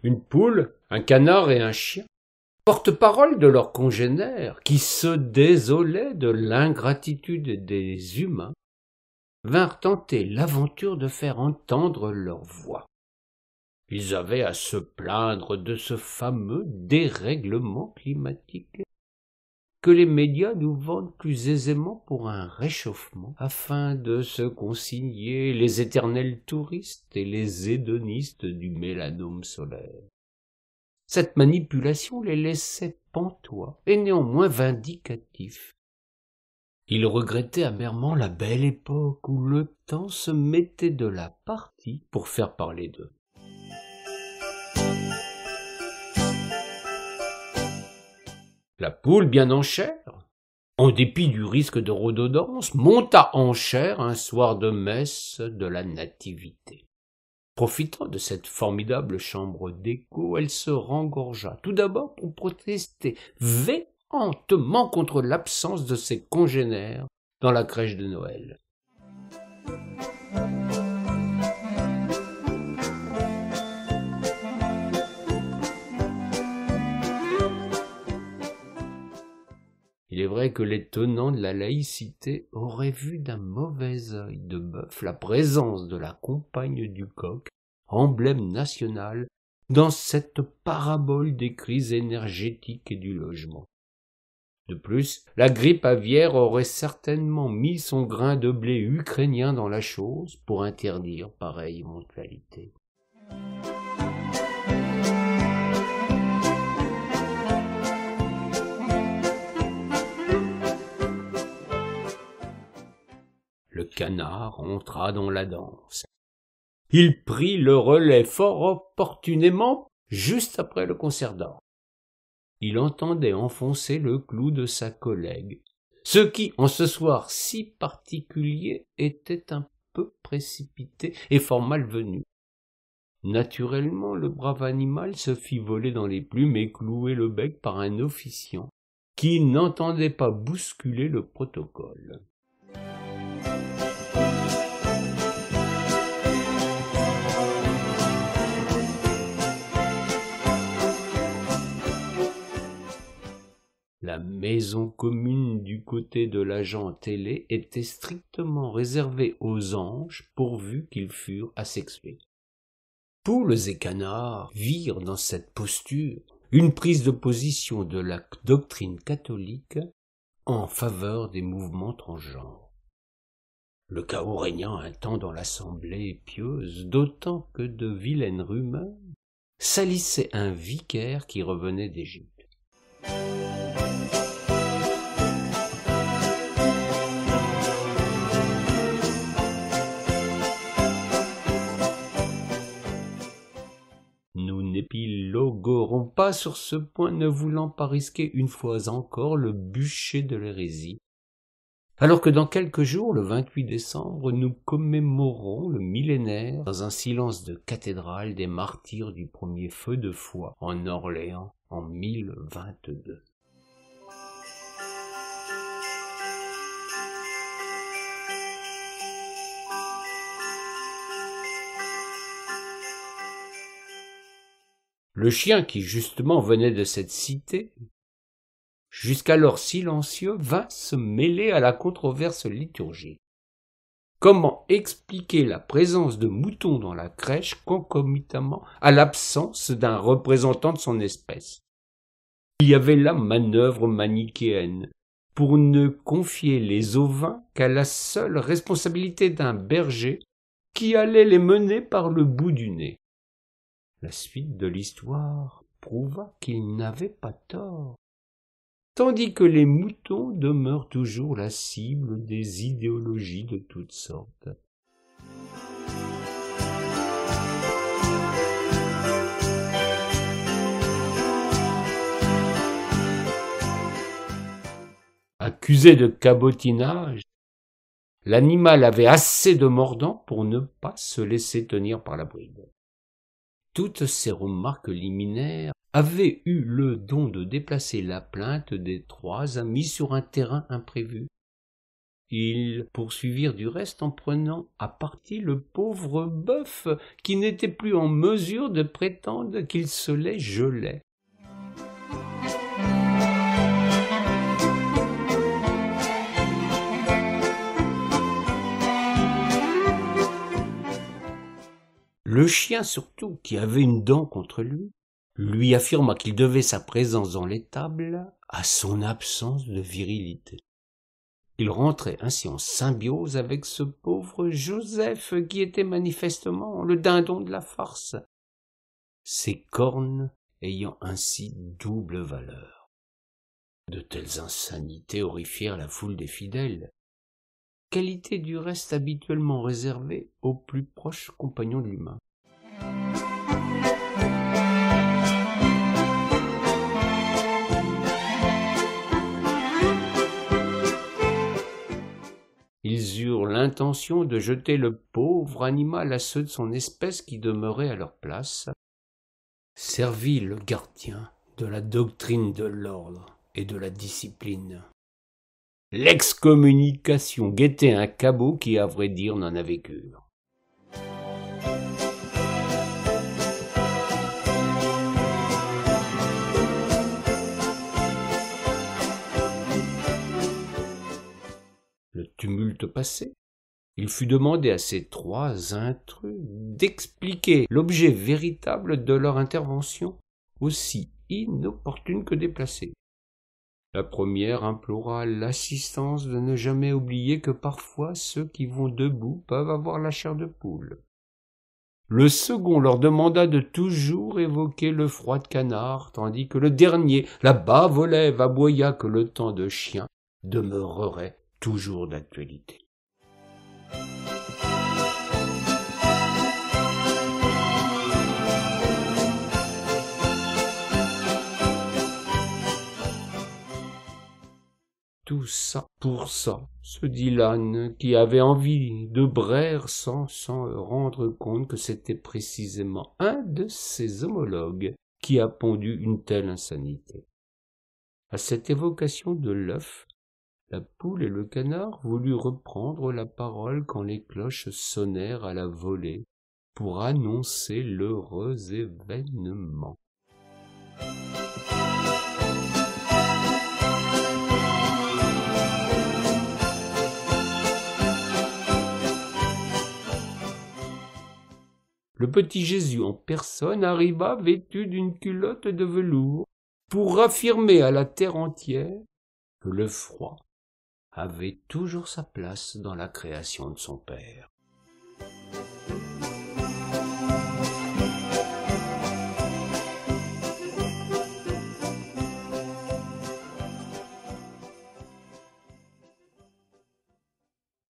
Une poule, un canard et un chien, porte-parole de leurs congénères, qui se désolaient de l'ingratitude des humains, vinrent tenter l'aventure de faire entendre leur voix. Ils avaient à se plaindre de ce fameux dérèglement climatique que les médias nous vendent plus aisément pour un réchauffement, afin de se consigner les éternels touristes et les hédonistes du mélanome solaire. Cette manipulation les laissait pantois et néanmoins vindicatifs. Ils regrettaient amèrement la belle époque où le temps se mettait de la partie pour faire parler d'eux. La poule, bien en chair, en dépit du risque de redondance, monta en chair un soir de messe de la Nativité. Profitant de cette formidable chambre d'écho, elle se rengorgea, tout d'abord pour protester véhémentement contre l'absence de ses congénères dans la crèche de Noël. Il est vrai que les tenants de la laïcité auraient vu d'un mauvais œil de bœuf la présence de la compagne du coq, emblème national, dans cette parabole des crises énergétiques et du logement. De plus, la grippe aviaire aurait certainement mis son grain de blé ukrainien dans la chose pour interdire pareille éventualité. Le canard entra dans la danse. Il prit le relais fort opportunément juste après le concert d'orgue. Il entendait enfoncer le clou de sa collègue, ce qui, en ce soir si particulier, était un peu précipité et fort malvenu. Naturellement, le brave animal se fit voler dans les plumes et clouer le bec par un officiant qui n'entendait pas bousculer le protocole. La maison commune du côté de l'agent télé était strictement réservée aux anges pourvu qu'ils furent asexués. Poules et canards virent dans cette posture une prise de position de la doctrine catholique en faveur des mouvements transgenres. Le chaos régna un temps dans l'assemblée pieuse, d'autant que de vilaines rumeurs salissaient un vicaire qui revenait d'Égypte. Nous n'épiloguerons pas sur ce point, ne voulant pas risquer une fois encore le bûcher de l'hérésie. Alors que dans quelques jours, le 28 décembre, nous commémorons le millénaire dans un silence de cathédrale des martyrs du premier feu de foi en Orléans en 1022. Le chien qui justement venait de cette cité, jusqu'alors silencieux, vint se mêler à la controverse liturgique. Comment expliquer la présence de moutons dans la crèche concomitamment à l'absence d'un représentant de son espèce? Il y avait là manœuvre manichéenne, pour ne confier les ovins qu'à la seule responsabilité d'un berger qui allait les mener par le bout du nez. La suite de l'histoire prouva qu'il n'avait pas tort, tandis que les moutons demeurent toujours la cible des idéologies de toutes sortes. Accusé de cabotinage, l'animal avait assez de mordant pour ne pas se laisser tenir par la bride. Toutes ces remarques liminaires avaient eu le don de déplacer la plainte des trois amis sur un terrain imprévu. Ils poursuivirent du reste en prenant à partie le pauvre bœuf qui n'était plus en mesure de prétendre qu'il se les gelait. Le chien surtout, qui avait une dent contre lui affirma qu'il devait sa présence dans l'étable à son absence de virilité. Il rentrait ainsi en symbiose avec ce pauvre Joseph qui était manifestement le dindon de la farce, ses cornes ayant ainsi double valeur. De telles insanités horrifièrent la foule des fidèles, qualité du reste habituellement réservée aux plus proches compagnons de l'humain. Ils eurent l'intention de jeter le pauvre animal à ceux de son espèce qui demeuraient à leur place. Servit le gardien de la doctrine de l'ordre et de la discipline. L'excommunication guettait un cabot qui, à vrai dire, n'en avait cure. Le tumulte passé, il fut demandé à ces trois intrus d'expliquer l'objet véritable de leur intervention, aussi inopportune que déplacée. La première implora l'assistance de ne jamais oublier que parfois ceux qui vont debout peuvent avoir la chair de poule. Le second leur demanda de toujours évoquer le froid de canard, tandis que le dernier, la bave aux lèvres, aboya que le temps de chien demeurerait toujours d'actualité. Tout ça pour ça, se dit l'âne, qui avait envie de braire sans s'en rendre compte que c'était précisément un de ses homologues qui a pondu une telle insanité. À cette évocation de l'œuf, la poule et le canard voulurent reprendre la parole quand les cloches sonnèrent à la volée pour annoncer l'heureux événement. Le petit Jésus en personne arriva vêtu d'une culotte de velours pour affirmer à la terre entière que le froid avait toujours sa place dans la création de son Père.